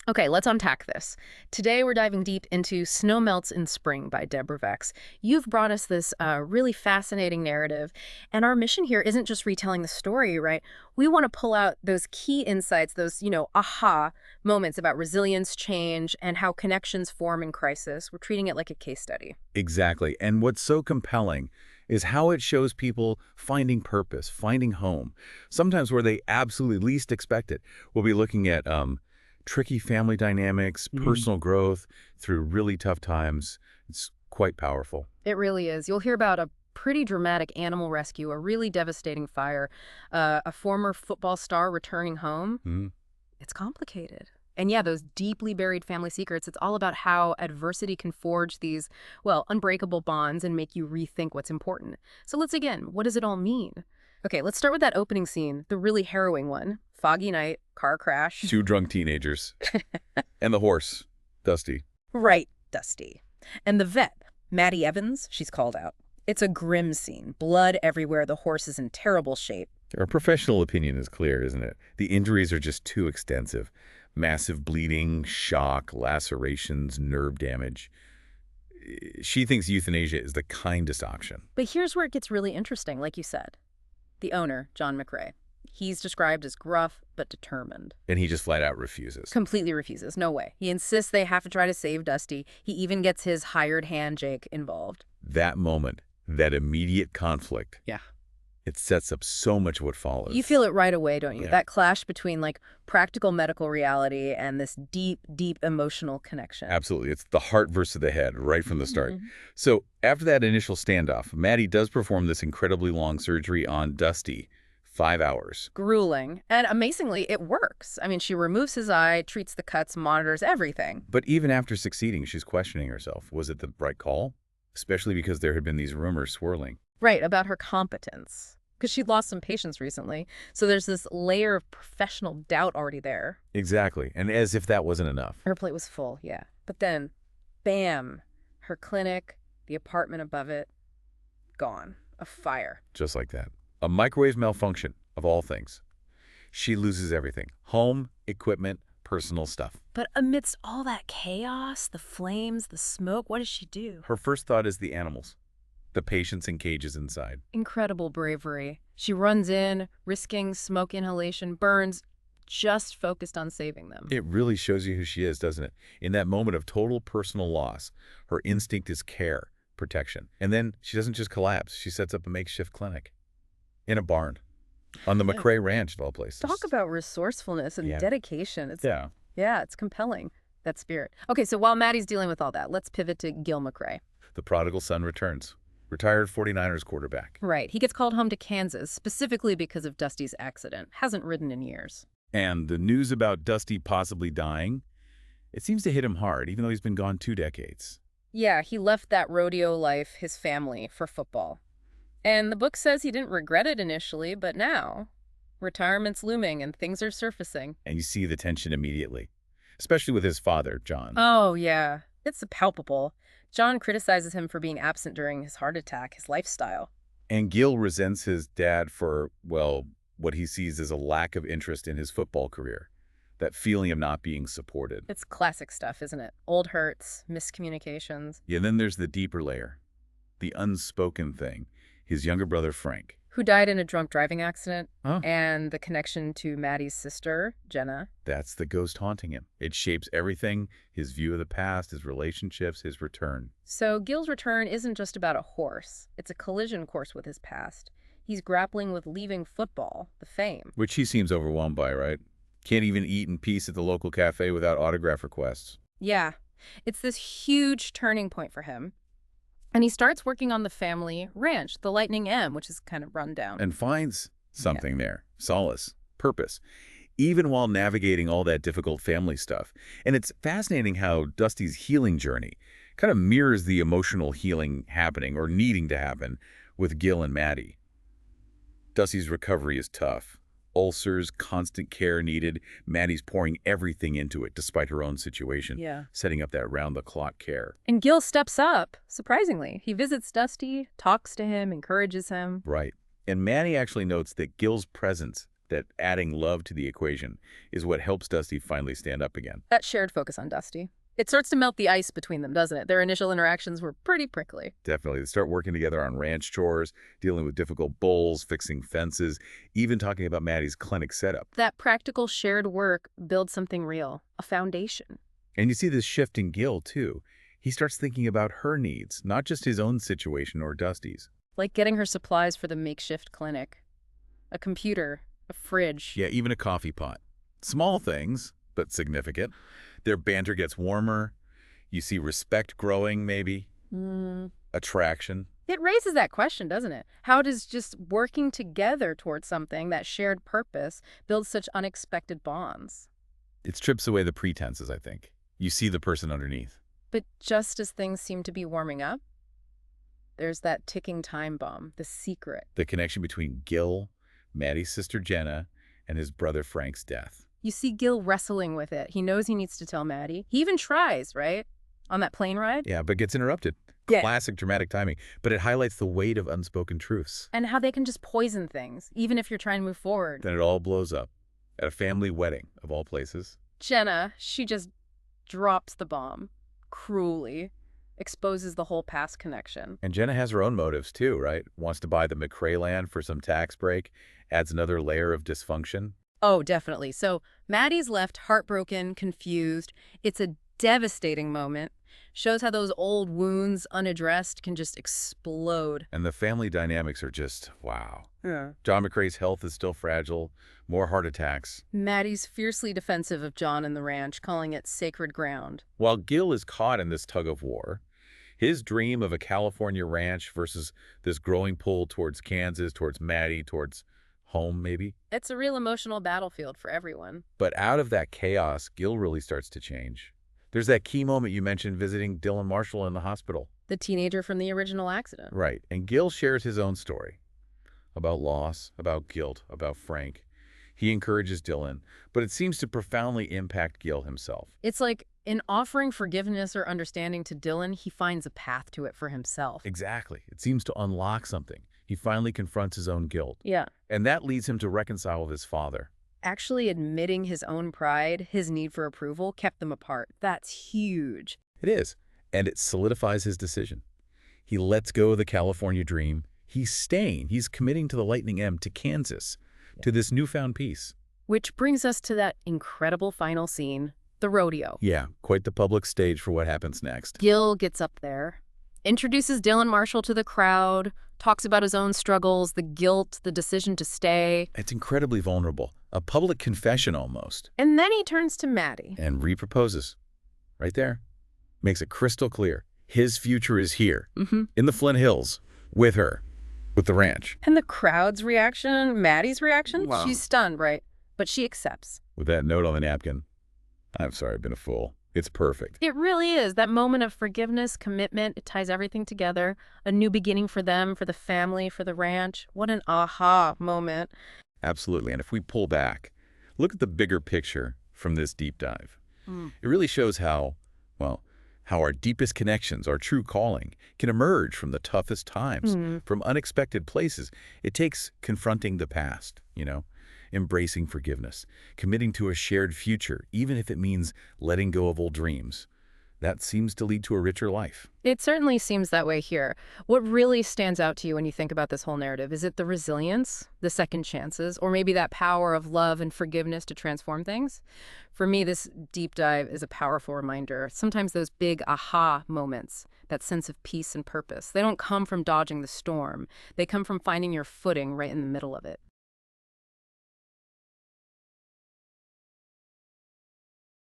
Okay, let's unpack this. Today we're diving deep into Snow Melts in Spring by Deborah Vogts. You've brought us this really fascinating narrative, and our mission here isn't just retelling the story, right? We want to pull out those key insights, those, aha moments about resilience, change, and how connections form in crisis. We're treating it like a case study. Exactly. And what's so compelling is how it shows people finding purpose, finding home, sometimes where they absolutely least expect it. We'll be looking at tricky family dynamics, personal growth through really tough times. It's quite powerful. It really is. You'll hear about a pretty dramatic animal rescue, a really devastating fire, a former football star returning home. It's complicated. And yeah, those deeply buried family secrets, it's all about how adversity can forge these, well, unbreakable bonds and make you rethink what's important. So let's again, what does it all mean? Okay, let's start with that opening scene, the really harrowing one. Foggy night, car crash. Two drunk teenagers. And the horse, Dusty. Right, Dusty. And the vet, Mattie Evans, she's called out. It's a grim scene. Blood everywhere. The horse is in terrible shape. Our professional opinion is clear, isn't it? The injuries are just too extensive. Massive bleeding, shock, lacerations, nerve damage. She thinks euthanasia is the kindest option. But here's where it gets really interesting, like you said. The owner, Gil McCray. He's described as gruff but determined. And he just flat out refuses. Completely refuses. No way. He insists they have to try to save Dusty. He even gets his hired hand, Jake, involved. That moment, that immediate conflict. Yeah. It sets up so much what follows. You feel it right away, don't you? Yeah. That clash between, like, practical medical reality and this deep, deep emotional connection. Absolutely. It's the heart versus the head right from the start. So after that initial standoff, Mattie does perform this incredibly long surgery on Dusty. 5 hours. Grueling. And amazingly, it works. I mean, she removes his eye, treats the cuts, monitors everything. But even after succeeding, she's questioning herself. Was it the right call? Especially because there had been these rumors swirling. Right, about her competence. Because she'd lost some patients recently. So there's this layer of professional doubt already there. Exactly. And as if that wasn't enough. Her plate was full, yeah. But then, bam, her clinic, the apartment above it, gone. A fire. Just like that. A microwave malfunction, of all things. She loses everything. Home, equipment, personal stuff. But amidst all that chaos, the flames, the smoke, what does she do? Her first thought is the animals. The patients in cages inside. Incredible bravery. She runs in, risking smoke inhalation, burns, just focused on saving them. It really shows you who she is, doesn't it? In that moment of total personal loss, her instinct is care, protection. And then she doesn't just collapse. She sets up a makeshift clinic. In a barn. On the McCray Ranch, of all places. Talk about resourcefulness and dedication. Yeah, it's compelling, that spirit. Okay, so while Mattie's dealing with all that, let's pivot to Gil McCray. The prodigal son returns. Retired 49ers quarterback. Right. He gets called home to Kansas, specifically because of Dusty's accident. Hasn't ridden in years. And the news about Dusty possibly dying, it seems to hit him hard, even though he's been gone 2 decades. Yeah, he left that rodeo life, his family, for football. And the book says he didn't regret it initially, but now, retirement's looming and things are surfacing. And you see the tension immediately, especially with his father, John. Oh, yeah. It's palpable. John criticizes him for being absent during his heart attack, his lifestyle. And Gil resents his dad for, well, what he sees as a lack of interest in his football career. That feeling of not being supported. It's classic stuff, isn't it? Old hurts, miscommunications. Yeah, then there's the deeper layer. The unspoken thing. His younger brother, Frank. Who died in a drunk driving accident, Huh? and the connection to Mattie's sister, Jenna. That's the ghost haunting him. It shapes everything, his view of the past, his relationships, his return. So Gil's return isn't just about a horse. It's a collision course with his past. He's grappling with leaving football, the fame. Which he seems overwhelmed by, right? Can't even eat in peace at the local cafe without autograph requests. Yeah, it's this huge turning point for him. And he starts working on the family ranch, the Lightning M, which is kind of run down. And finds something there. Solace. Purpose. Even while navigating all that difficult family stuff. And it's fascinating how Dusty's healing journey kind of mirrors the emotional healing happening or needing to happen with Gil and Mattie. Dusty's recovery is tough. Ulcers, constant care needed. Mattie's pouring everything into it despite her own situation. Yeah. Setting up that round-the-clock care. And Gil steps up, surprisingly. He visits Dusty, talks to him, encourages him. Right. And Mattie actually notes that Gil's presence that adding love to the equation is what helps Dusty finally stand up again. That shared focus on Dusty. It starts to melt the ice between them, doesn't it? Their initial interactions were pretty prickly. Definitely. They start working together on ranch chores, dealing with difficult bulls, fixing fences, even talking about Mattie's clinic setup. That practical shared work builds something real, a foundation. And you see this shift in Gil, too. He starts thinking about her needs, not just his own situation or Dusty's. Like getting her supplies for the makeshift clinic. A computer, a fridge. Yeah, even a coffee pot. Small things, but significant. Their banter gets warmer. You see respect growing, maybe. Attraction. It raises that question, doesn't it? How does just working together towards something, that shared purpose, build such unexpected bonds? It strips away the pretenses, I think. You see the person underneath. But just as things seem to be warming up, there's that ticking time bomb, the secret. The connection between Gil, Mattie's sister Jenna, and his brother Frank's death. You see Gil wrestling with it. He knows he needs to tell Mattie. He even tries, right? On that plane ride? Yeah, but gets interrupted. Yeah. Classic dramatic timing. But it highlights the weight of unspoken truths. And how they can just poison things, even if you're trying to move forward. Then it all blows up. At a family wedding, of all places. Jenna, she just drops the bomb. Cruelly. Exposes the whole past connection. And Jenna has her own motives, too, right? Wants to buy the McCray land for some tax break. Adds another layer of dysfunction. Oh, definitely. So Mattie's left heartbroken, confused. It's a devastating moment. Shows how those old wounds, unaddressed, can just explode. And the family dynamics are just, wow. Yeah. John McCray's health is still fragile. More heart attacks. Mattie's fiercely defensive of John and the ranch, calling it sacred ground. While Gil is caught in this tug of war, his dream of a California ranch versus this growing pull towards Kansas, towards Mattie, towards home, maybe. It's a real emotional battlefield for everyone. But out of that chaos, Gil really starts to change. There's that key moment you mentioned visiting Dylan Marshall in the hospital. The teenager from the original accident. Right. And Gil shares his own story about loss, about guilt, about Frank. He encourages Dylan, but it seems to profoundly impact Gil himself. It's like in offering forgiveness or understanding to Dylan, he finds a path to it for himself. Exactly. It seems to unlock something. He finally confronts his own guilt. Yeah. And that leads him to reconcile with his father. Actually admitting his own pride, his need for approval, kept them apart. That's huge. It is. And it solidifies his decision. He lets go of the California dream. He's staying. He's committing to the Lightning M, to Kansas, to this newfound peace. Which brings us to that incredible final scene, the rodeo. Yeah, quite the public stage for what happens next. Gil gets up there, introduces Dylan Marshall to the crowd, talks about his own struggles, the guilt, the decision to stay. It's incredibly vulnerable. A public confession almost. And then he turns to Mattie. And reproposes. Right there. Makes it crystal clear. His future is here. In the Flint Hills. With her. With the ranch. And the crowd's reaction, Mattie's reaction? Wow. She's stunned, right? But she accepts. With that note on the napkin. I'm sorry, I've been a fool. It's perfect. It really is. That moment of forgiveness, commitment, it ties everything together. A new beginning for them, for the family, for the ranch. What an aha moment. Absolutely. And if we pull back, look at the bigger picture from this deep dive. It really shows how, well, how our deepest connections, our true calling, can emerge from the toughest times, from unexpected places. It takes confronting the past, embracing forgiveness, committing to a shared future, even if it means letting go of old dreams. That seems to lead to a richer life. It certainly seems that way here. What really stands out to you when you think about this whole narrative? Is it the resilience, the second chances, or maybe that power of love and forgiveness to transform things? For me, this deep dive is a powerful reminder. Sometimes those big aha moments, that sense of peace and purpose, they don't come from dodging the storm. They come from finding your footing right in the middle of it.